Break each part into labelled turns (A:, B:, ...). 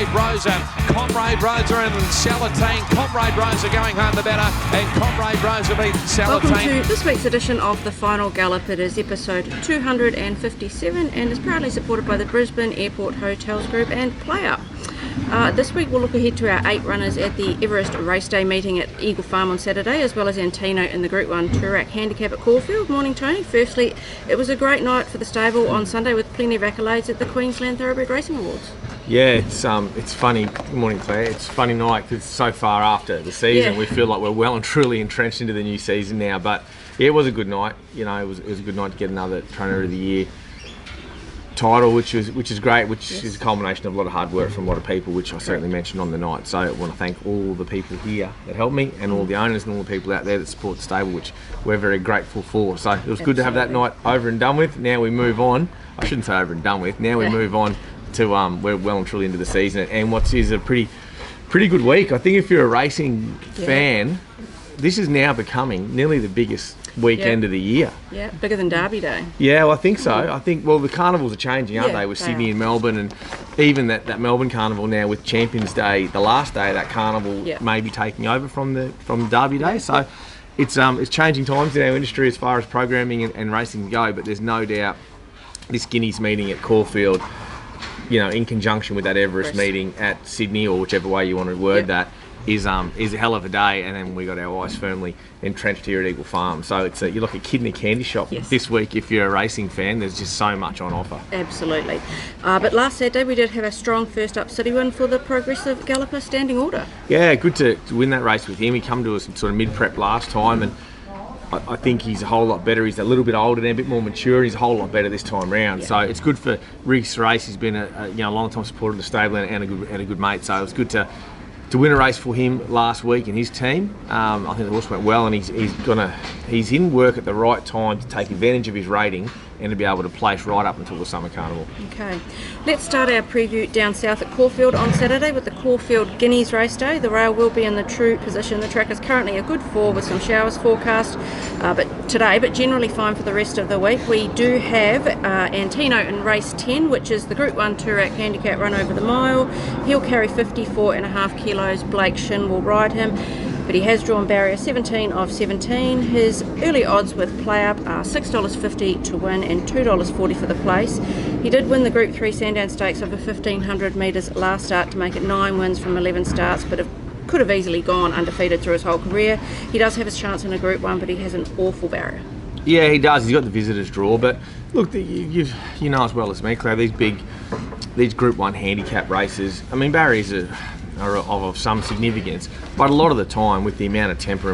A: Comrade Rosa and Salatane. Comrade Rosa going home the better, and Comrade Rosa beat Salatane.
B: Welcome to this week's edition of the Final Gallop. It is episode 257 and is proudly supported by the Brisbane Airport Hotels Group and PlayUp. This week we'll look ahead to our 8 runners at the Everest Race Day meeting at Eagle Farm on Saturday, as well as Antino in the Group 1 Toorak Handicap at Caulfield. Morning, Tony. Firstly, it was a great night for the stable on Sunday with plenty of accolades at the Queensland Thoroughbred Racing Awards.
C: Yeah, it's funny. Good morning, Claire. It's a funny night because it's so far after the season.
B: Yeah.
C: We feel like we're well and truly entrenched into the new season now. But yeah, it was a good night. You know, it was a good night to get another Trainer of the Year title, which is great, which is a culmination of a lot of hard work from a lot of people, which I certainly mentioned on the night. So I want to thank all the people here that helped me, and all the owners and all the people out there that support the stable, which we're very grateful for. So it was good to have that night over and done with. Now we move on. I shouldn't say over and done with. Now we move on to we're well and truly into the season, and what is a pretty good week. I think if you're a racing fan, this is now becoming nearly the biggest weekend of the year.
B: Yeah, bigger than Derby Day.
C: Yeah, well, I think so. I think, well, the carnivals are changing, aren't they? With Sydney and Melbourne, and even that Melbourne carnival now with Champions Day, the last day of that carnival may be taking over from Derby Day. So it's changing times in our industry as far as programming and racing go, but there's no doubt this Guineas meeting at Caulfield, you know, in conjunction with that Everest meeting at Sydney, or whichever way you want to word that, is a hell of a day. And then we got our eyes firmly entrenched here at Eagle Farm. So it's you're like a kid in a candy shop this week if you're a racing fan. There's just so much on offer. Absolutely.
B: But last Saturday we did have a strong first up city win for the Progressive Galloper standing order.
C: Yeah, good to win that race with him. He come to us sort of mid-prep last time, and I think he's a whole lot better. He's a little bit older and a bit more mature. He's a whole lot better this time round. So it's good for Reese Race. He's been a long time supporter of the stable and a good mate. So it was good to win a race for him last week and his team. I think the horse went well, and he's in work at the right time to take advantage of his rating and to be able to place right up until the summer carnival.
B: Okay, let's start our preview down south at Caulfield on Saturday with the Caulfield Guineas Race Day. The rail will be in the true position. The track is currently a good 4 with some showers forecast but generally fine for the rest of the week. We do have Antino in race 10, which is the Group 1 Toorak Handicap run over the mile. He'll carry 54.5 kilos. Blake Shin will ride him, but he has drawn barrier 17 of 17. His early odds with PlayUp are $6.50 to win and $2.40 for the place. He did win the Group 3 Sandown Stakes over 1,500 metres last start to make it 9 wins from 11 starts, but could have easily gone undefeated through his whole career. He does have his chance in a Group 1, but he has an awful barrier.
C: Yeah, he does. He's got the visitors draw, but look, you know as well as me, Claire, these Group 1 handicap races, I mean, barriers are of some significance, but a lot of the time with the amount of tempo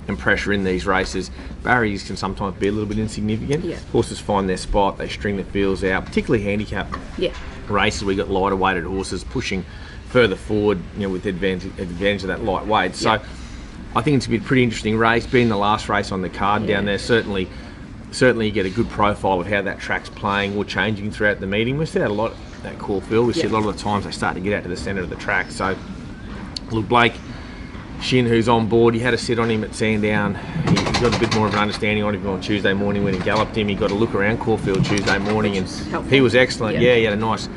C: and pressure in these races, barriers can sometimes be a little bit insignificant. Horses find their spot, they string the fields out, particularly handicap races. We got lighter weighted horses pushing further forward, with advantage of that light weight. So I think it's a pretty interesting race. Being the last race on the card down there, certainly you get a good profile of how that track's playing or changing throughout the meeting. We see that a lot at Caulfield. We see a lot of the times they start to get out to the centre of the track. So look, Blake Shin, who's on board, he had a sit on him at Sandown. He got a bit more of an understanding on him on Tuesday morning when he galloped him. He got a look around Caulfield Tuesday morning, and he was excellent. He had a nice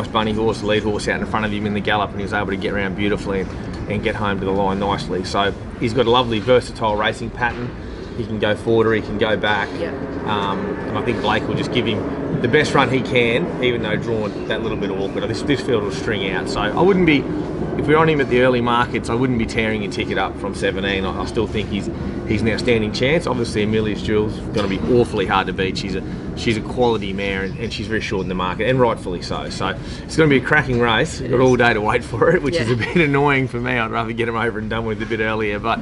C: bunny horse, lead horse out in front of him in the gallop, and he was able to get around beautifully and get home to the line nicely. So he's got a lovely versatile racing pattern. He can go forward or he can go back. And I think Blake will just give him the best run he can, even though drawn that little bit awkward. This field will string out. So I wouldn't be, if we're on him at the early markets, I wouldn't be tearing a ticket up from 17. I still think he's an outstanding chance. Obviously, Amelia's Jewel's going to be awfully hard to beat. She's a quality mare, and she's very short in the market, and rightfully so. So it's going to be a cracking race. We've got all day to wait for it, which is a bit annoying for me. I'd rather get him over and done with a bit earlier. But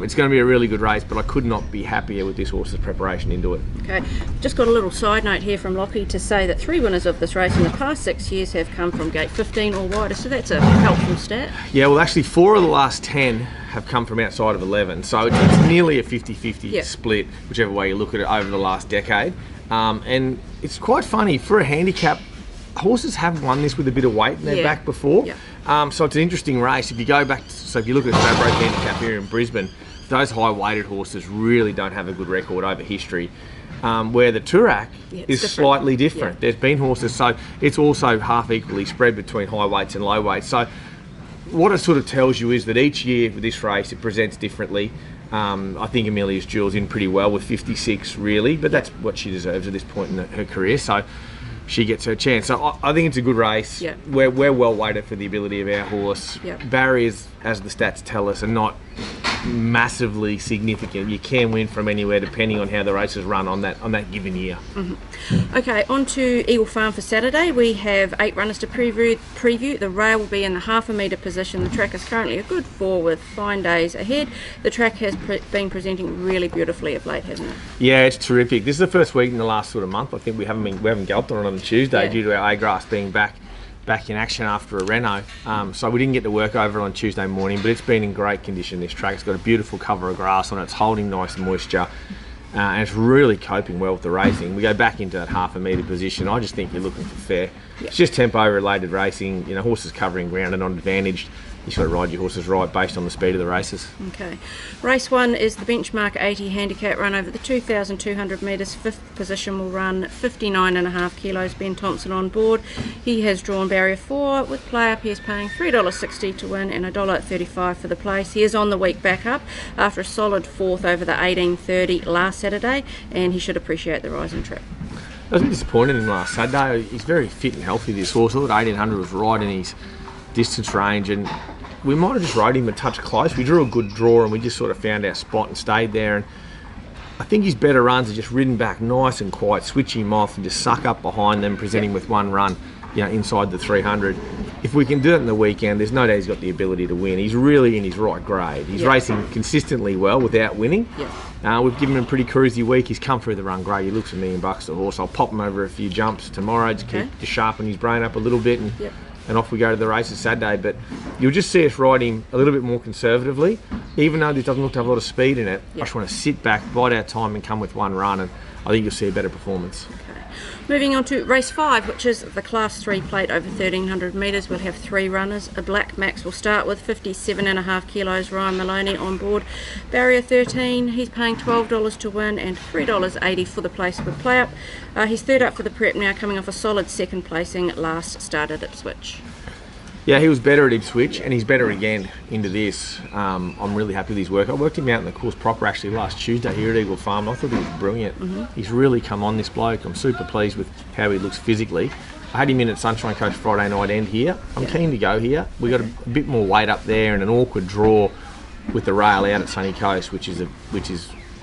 C: it's going to be a really good race, but I could not be happier with this horse's preparation into it.
B: Okay, just got a little side note here from Lockie to say that 3 winners of this race in the past 6 years have come from gate 15 or wider, so that's a helpful stat.
C: Yeah, well, actually 4 of the last 10 have come from outside of 11, so it's nearly a 50-50 split, whichever way you look at it, over the last decade. And it's quite funny, for a handicap, horses have won this with a bit of weight in their back before. So it's an interesting race. If you go back, if you look at the Open Handicap here in Brisbane, those high weighted horses really don't have a good record over history. where the Toorak is
B: different.
C: slightly different.
B: Yeah.
C: There's been horses, so it's also half equally spread between high weights and low weights. So what it sort of tells you is that each year with this race, it presents differently. I think Amelia's Jewel's in pretty well with 56, really, but that's what she deserves at this point in her career. So she gets her chance. So I think it's a good race.
B: Yeah.
C: We're well weighted for the ability of our horse.
B: Yeah.
C: Barriers, as the stats tell us, are not massively significant. You can win from anywhere depending on how the races run on that given year.
B: Okay, on to Eagle Farm for Saturday. We have 8 runners to preview. The rail will be in the half a metre position. The track is currently a good 4 with fine days ahead. The track has been presenting really beautifully of late, hasn't it?
C: Yeah, it's terrific. This is the first week in the last sort of month. I think we haven't galloped on Tuesday due to our A-grass being back in action after a reno. So we didn't get to work over on Tuesday morning, but it's been in great condition, this track. It's got a beautiful cover of grass on it. It's holding nice moisture. And it's really coping well with the racing. We go back into that half a metre position. I just think you're looking for fair.
B: Yep.
C: It's just tempo-related racing. You know, horses covering ground and not advantaged. You've got to ride your horses right based on the speed of the races.
B: Okay. Race 1 is the benchmark 80 handicap run over the 2,200 metres. 5th position will run 59.5 kilos. Ben Thompson on board. He has drawn barrier 4 with PlayUp. He is paying $3.60 to win and $1.35 for the place. He is on the week back up after a solid 4th over the 18:30 last Saturday, and he should appreciate the rise in trip.
C: I was a bit disappointed in him last Saturday. He's very fit and healthy, this horse. I thought 1800 was right in his distance range, and we might have just rode him a touch close. We drew a good draw and we just sort of found our spot and stayed there. And I think his better runs are just ridden back nice and quiet, switch him off and just suck up behind them, present him with one run, inside the 300. If we can do it in the weekend, there's no doubt he's got the ability to win. He's really in his right grade. He's racing consistently well without winning. We've given him a pretty cruisy week. He's come through the run great. He looks $1 million the horse. I'll pop him over a few jumps tomorrow to sharpen his brain up a little bit, and off we go to the races Saturday. But you'll just see us ride him a little bit more conservatively. Even though this doesn't look to have a lot of speed in it, I just want to sit back, bide our time and come with one run, and I think you'll see a better performance.
B: Moving on to race 5, which is the Class 3 plate over 1,300 metres. We'll have 3 runners. A Black Max will start with 57.5 kilos. Ryan Maloney on board. Barrier 13, he's paying $12 to win and $3.80 for the place with PlayUp. He's third up for the prep now, coming off a solid second placing last start at Ipswich.
C: Yeah, he was better at Ipswich, and he's better again into this. I'm really happy with his work. I worked him out in the course proper actually last Tuesday here at Eagle Farm. I thought he was brilliant. He's really come on, this bloke. I'm super pleased with how he looks physically. I had him in at Sunshine Coast Friday night end here. I'm keen to go here. We got a bit more weight up there and an awkward draw with the rail out at Sunny Coast, which is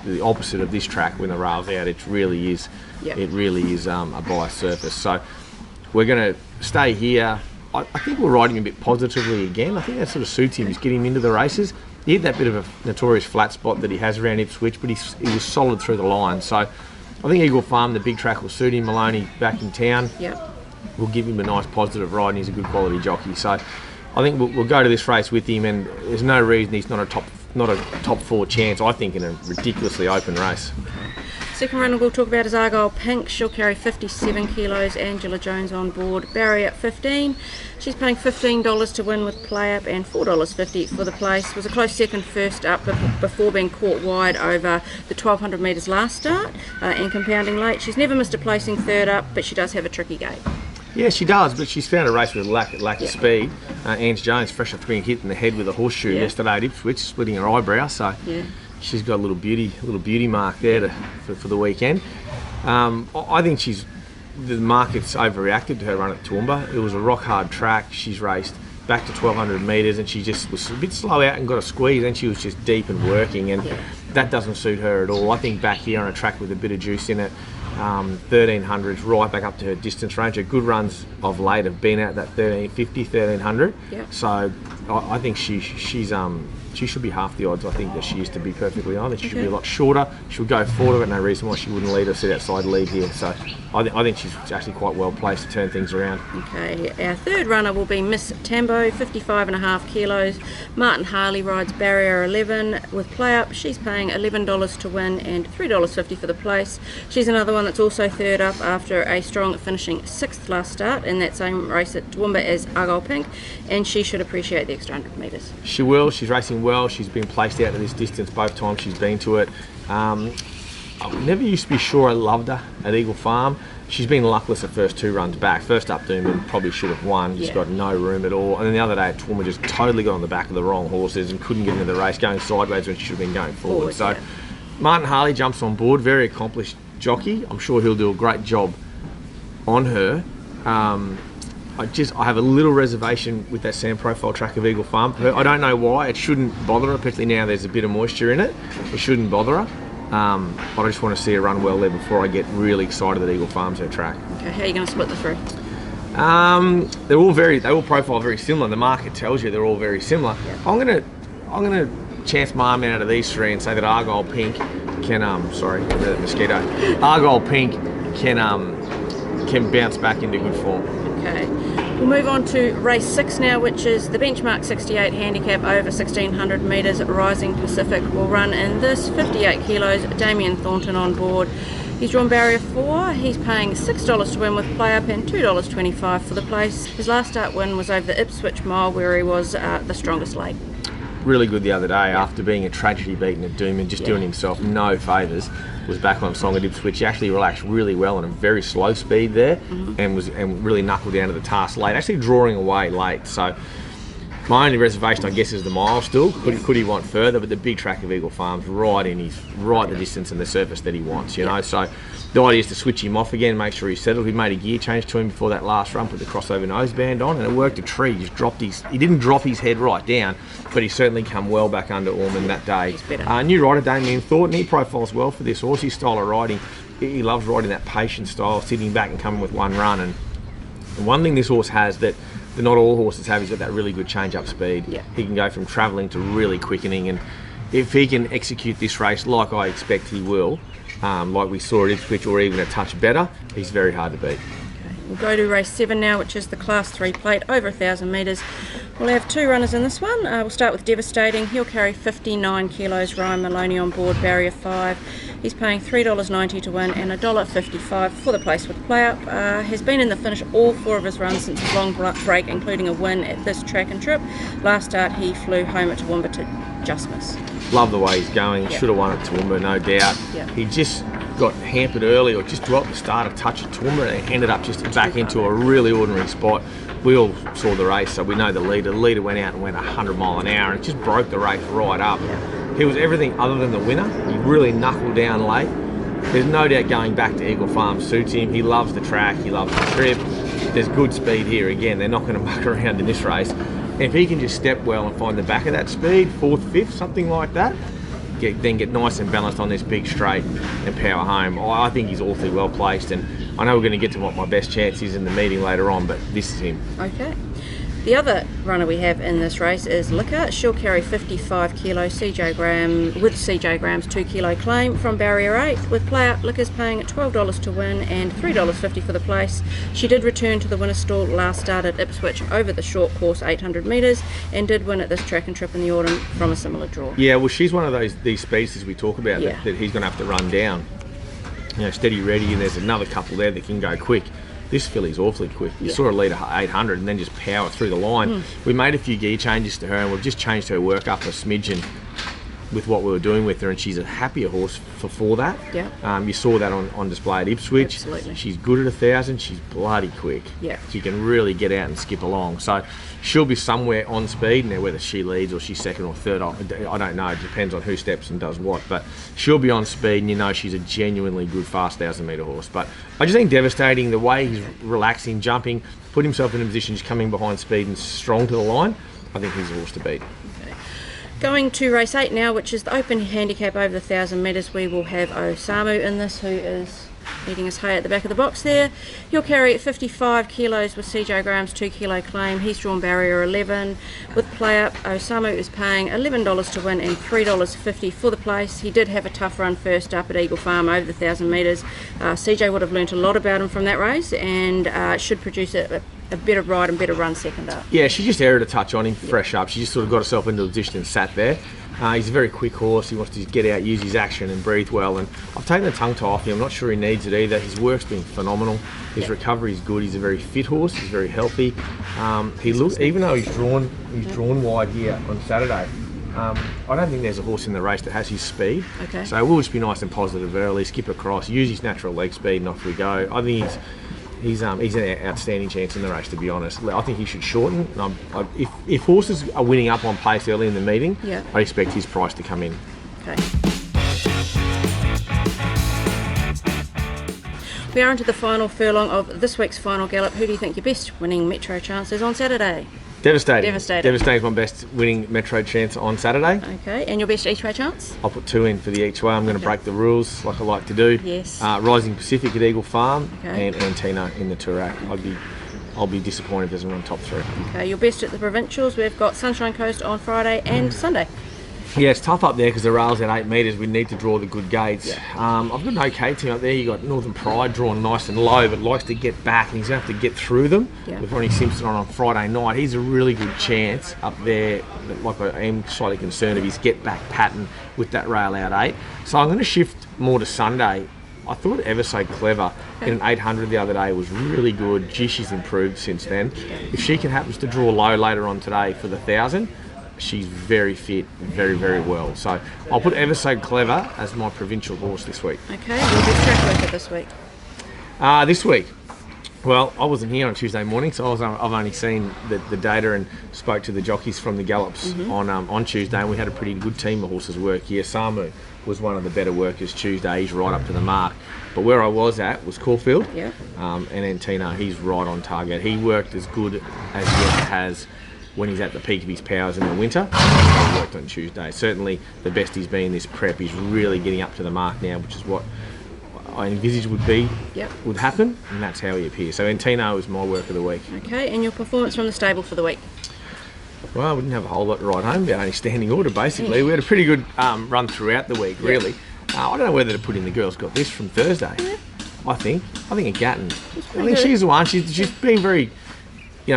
C: the opposite of this track when the rail's out. It really is. It really is a biased surface. So we're going to stay here. I think we'll ride him a bit positively again. I think that sort of suits him. He's getting him into the races. He had that bit of a notorious flat spot that he has around Ipswich, but he was solid through the line. So I think Eagle Farm, the big track, will suit him. Maloney back in town. We'll give him a nice positive ride, and he's a good quality jockey. So I think we'll go to this race with him, and there's no reason he's not a top 4 chance, I think, in a ridiculously open race.
B: Second runner we'll talk about is Argyle Pink. She'll carry 57 kilos. Angela Jones on board. Barrier at 15. She's paying $15 to win with PlayUp and $4.50 for the place. It was a close second first up before being caught wide over the 1,200 metres last start and compounding late. She's never missed a placing third up, but she does have a tricky gate.
C: Yeah, she does, but she's found a race with lack of speed. Ange Jones, fresh off being hit in the head with a horseshoe yesterday at Ipswich, splitting her eyebrow. So she's got a little beauty mark there for the weekend. I think the market's overreacted to her run at Toowoomba. It was a rock hard track. She's raced back to 1,200 metres and she just was a bit slow out and got a squeeze, and she was just deep and working, and that doesn't suit her at all. I think back here on a track with a bit of juice in it, 1,300's right back up to her distance range. Her good runs of late have been out that 1,350, 1,300. So I think she should be half the odds, I think, that she used to be perfectly honest. She should be a lot shorter. She'll go forward. I've got no reason why she wouldn't lead or sit outside lead here. So I think she's actually quite well placed to turn things around. Okay,
B: our third runner will be Miss Tambo, 55.5 kilos. Martin Harley rides Barrier 11 with PlayUp. She's paying $11 to win and $3.50 for the place. She's another one that's also third up after a strong finishing 6th last start in that same race at Toowoomba as Argyle Pink, and she should appreciate the extra 100 metres.
C: She will. She's racing well. She's been placed out to this distance both times she's been to it. I never used to be sure I loved her at Eagle Farm. She's been luckless the first 2 runs back. First up, Doomben probably should have won, just got no room at all. And then the other day at Toowoomba just totally got on the back of the wrong horses and couldn't get into the race, going sideways when she should have been going forward. So Martin Harley jumps on board, very accomplished jockey. I'm sure he'll do a great job on her. I have a little reservation with that sand profile track of Eagle Farm. I don't know why. It shouldn't bother her, particularly now there's a bit of moisture in it. It shouldn't bother her. But I just want to see her run well there before I get really excited that Eagle Farm's her track.
B: Okay, how are you going to split the 3?
C: They all profile very similar. The market tells you they're all very similar. Yeah. I'm gonna chance my arm out of these 3 and say that Argyle Pink can Argyle Pink can bounce back into good form.
B: Okay. We'll move on to race 6 now, which is the benchmark 68 handicap over 1600 metres. Rising Pacific will run in this. 58 kilos, Damien Thornton on board. He's drawn barrier 4. He's paying $6 to win with PlayUp and $2.25 for the place. His last start win was over the Ipswich Mile, where he was the strongest late.
C: Really good the other day after being a tragedy beaten at Doom and just doing himself no favours. Was back on song at Ipswich. He actually relaxed really well on a very slow speed there, and really knuckled down to the task late. Actually drawing away late. So my only reservation, I guess, is the mile still. Could he want further? But the big track of Eagle Farm's right the distance and the surface that he wants. You know, so the idea is to switch him off again, make sure he's settled. We made a gear change to him before that last run, put the crossover noseband on, and it worked a treat. He didn't drop his head right down, but he certainly come well back under Ormond that day. New rider Damien Thornton, he profiles well for this horse. His style of riding, he loves riding that patient style, sitting back and coming with one run. And one thing this horse has that not all horses have, he's got that really good change-up speed. Yeah. He can go from travelling to really quickening, and if he can execute this race like I expect he will, like we saw at Ipswich, or even a touch better, he's very hard to beat.
B: We'll go to race 7 now, which is the Class 3 plate over 1,000 metres. We'll have 2 runners in this one. We'll start with Devastating. He'll carry 59 kilos. Ryan Maloney on board, barrier 5. He's paying $3.90 to win and $1.55 for the place with PlayUp. Has been in the finish all 4 of his runs since his long break, including a win at this track and trip. Last start, he flew home at Toowoomba to just miss.
C: Love the way he's going. Should have won at Toowoomba, no doubt. He just got hampered early, or just dropped the start a touch at Toowoomba, and ended up just back into a really ordinary spot. We all saw the race, so we know the leader. The leader went out and went 100 mile an hour and just broke the race right up. He was everything other than the winner. He really knuckled down late. There's no doubt going back to Eagle Farm suits him. He loves the track, he loves the trip. There's good speed here again. They're not going to muck around in this race. If he can just step well and find the back of that speed, 4th, 5th, something like that, then get nice and balanced on this big straight and power home. I think he's awfully well placed, and I know we're going to get to what my best chance is in the meeting later on, but this is him.
B: Okay. The other runner we have in this race is Liquor. She'll carry 55 kilos, CJ Graham's 2 kilo claim from barrier 8. With PlayUp, Liquor's paying at $12 to win and $3.50 for the place. She did return to the winner's stall last start at Ipswich over the short course 800 metres and did win at this track and trip in the autumn from a similar draw. Yeah,
C: well, she's one of these species we talk about that he's going to have to run down. You know, steady, ready, and there's another couple there that can go quick. This filly's awfully quick. You saw her lead 800 and then just power through the line. We made a few gear changes to her, and we've just changed her work up a smidgen with what we were doing with her, and she's a happier horse for that. You saw that on display at Ipswich.
B: Absolutely.
C: She's good at 1,000. She's bloody quick. She can really get out and skip along. So she'll be somewhere on speed. Now, whether she leads or she's second or third, I don't know. It depends on who steps and does what. But she'll be on speed, and you know she's a genuinely good, fast 1,000-metre horse. But I just think Devastating, the way he's relaxing, jumping, put himself in a position, just coming behind speed and strong to the line, I think he's a horse to beat.
B: Going to race 8 now, which is the Open Handicap over the 1,000 metres. We will have Osamu in this, who is eating his hay at the back of the box there. He'll carry 55 kilos with CJ Graham's 2 kilo claim. He's drawn barrier 11. With PlayUp, Osamu is paying $11 to win and $3.50 for the place. He did have a tough run first up at Eagle Farm over the 1,000 metres. CJ would have learnt a lot about him from that race, and should produce a better ride and better run second up. Yeah,
C: she just erred a touch on him, fresh up. She just sort of got herself into the position and sat there. He's a very quick horse. He wants to get out, use his action and breathe well. And I've taken the tongue tie off him. I'm not sure he needs it either. His work's been phenomenal. His recovery is good. He's a very fit horse. He's very healthy. He looks, even though he's drawn wide here on Saturday, I don't think there's a horse in the race that has his speed.
B: Okay.
C: So we'll just be nice and positive early, skip across, use his natural leg speed, and off we go. I think he's an outstanding chance in the race, to be honest. I think he should shorten. If horses are winning up on pace early in the meeting, I expect his price to come in.
B: Okay. We are into the final furlong of this week's Final Gallop. Who do you think your best winning Metro chance is on Saturday?
C: Devastating.
B: Devastating
C: is my best winning Metro chance on Saturday.
B: Okay, and your best each way chance?
C: I'll put 2 in for the each way. I'm going to break the rules like I like to do.
B: Yes.
C: Rising Pacific at Eagle Farm,
B: okay,
C: and Antino in the Toorak. I'll be disappointed if it doesn't run top 3.
B: Okay, your best at the provincials. We've got Sunshine Coast on Friday and Sunday.
C: Yeah, it's tough up there because the rail's at 8 metres. We need to draw the good gates.
B: Yeah.
C: I've got an okay team up there. You've got Northern Pride drawn nice and low, but likes to get back, and he's going to have to get through them.
B: Yeah.
C: With Ronnie Simpson on Friday night, he's a really good chance up there. But like, I am slightly concerned of his get-back pattern with that rail out 8. So I'm going to shift more to Sunday. I thought Ever So Clever in an 800 the other day was really good. Gee, she's improved since then. If she can happens to draw low later on today for the 1,000, she's very fit, very, very well. So I'll put Ever So Clever as my provincial horse this week.
B: Okay, your best track record this week?
C: This week, well, I wasn't here on Tuesday morning, so I've only seen the data and spoke to the jockeys from the gallops on Tuesday, and we had a pretty good team of horses work here. Osamu was one of the better workers Tuesday. He's right up to the mark. But where I was at was Caulfield, and Antino. He's right on target. He worked as good as he ever has when he's at the peak of his powers in the winter. He worked on Tuesday. Certainly the best he's been this prep. He's really getting up to the mark now, which is what I envisaged would happen, and that's how he appears. So Antino is my work of the week.
B: Okay, and your performance from the stable for the week?
C: Well, we didn't have a whole lot to write home about, only standing order basically. We had a pretty good run throughout the week, really. I don't know whether to put in the girls got this from Thursday. I think a Gatton. I think she's the one. She's been very,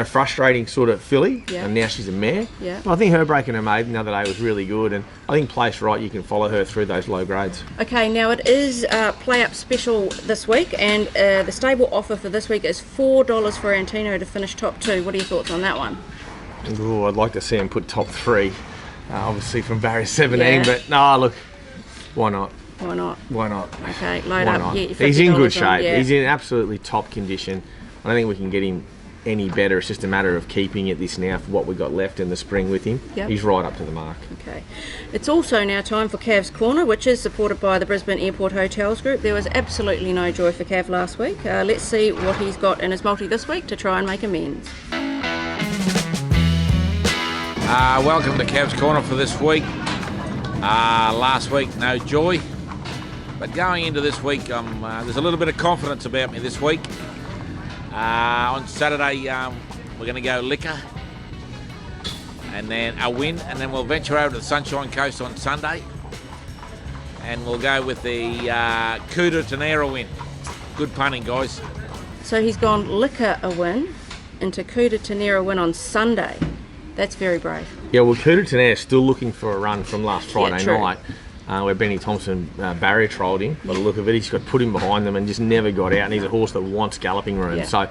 C: frustrating sort of filly, and now she's a mare. But I think her breaking her maiden the other day was really good, and I think placed right, you can follow her through those low grades. Okay,
B: now it is PlayUp special this week, and the stable offer for this week is $4 for Antino to finish top 2. What are your thoughts on that one?
C: Ooh, I'd like to see him put top 3, obviously from barrier 17, but no, look, why not?
B: Why not?
C: Why not?
B: Okay, load up.
C: Yeah, he's in good shape. He's in absolutely top condition. I don't think we can get him any better. It's just a matter of keeping it this now for what we've got left in the spring with him. He's right up to the mark.
B: Okay. It's also now time for Cav's Corner, which is supported by the Brisbane Airport Hotels Group. There was absolutely no joy for Cav last week. Let's see what he's got in his multi this week to try and make amends.
A: Welcome to Cav's Corner for this week. Last week, no joy. But going into this week, there's a little bit of confidence about me this week. On Saturday, we're going to go liquor, and then a win, and then we'll venture over to the Sunshine Coast on Sunday, and we'll go with the Kuta Tenera win. Good punting, guys.
B: So he's gone liquor a win into Kuta Tenera win on Sunday. That's very brave. Yeah,
C: well, Kuta Tenera is still looking for a run from last Friday night. Where Benny Thompson barrier trolled him. By the look of it, he's got put him behind them and just never got out, and he's a horse that wants galloping room. So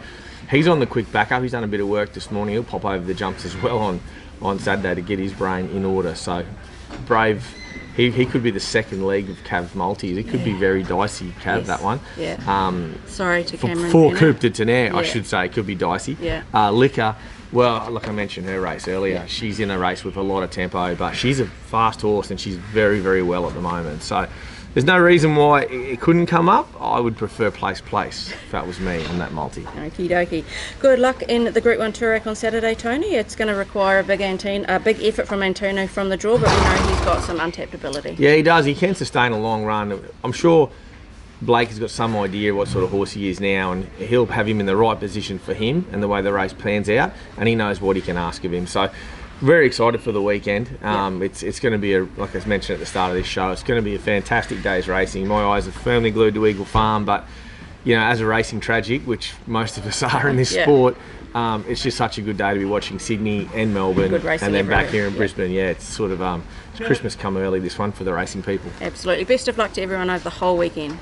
C: he's on the quick backup. He's done a bit of work this morning. He'll pop over the jumps as well on Saturday to get his brain in order. So brave. He could be the second leg of Cav's multis. It could be very dicey, Cav, that one.
B: Sorry to Cameron.
C: For Kuta Tenera, I should say, it could be dicey. Liquor. Well, like I mentioned her race earlier, she's in a race with a lot of tempo, but she's a fast horse and she's very, very well at the moment. So there's no reason why it couldn't come up. I would prefer place if that was me on that multi.
B: Okie dokie. Good luck in the Group 1 Toorak on Saturday, Tony. It's going to require a big effort from Antino from the draw, but we know he's got some untapped ability.
C: Yeah, he does. He can sustain a long run. I'm sure Blake has got some idea what sort of horse he is now, and he'll have him in the right position for him and the way the race plans out, and he knows what he can ask of him. So very excited for the weekend. It's going to be, like I mentioned at the start of this show, it's going to be a fantastic day's racing. My eyes are firmly glued to Eagle Farm, but as a racing tragic, which most of us are in this sport, it's just such a good day to be watching Sydney and Melbourne, and then back here in Brisbane. It's sort of it's Christmas come early, this one, for the racing people.
B: Absolutely. Best of luck to everyone over the whole weekend.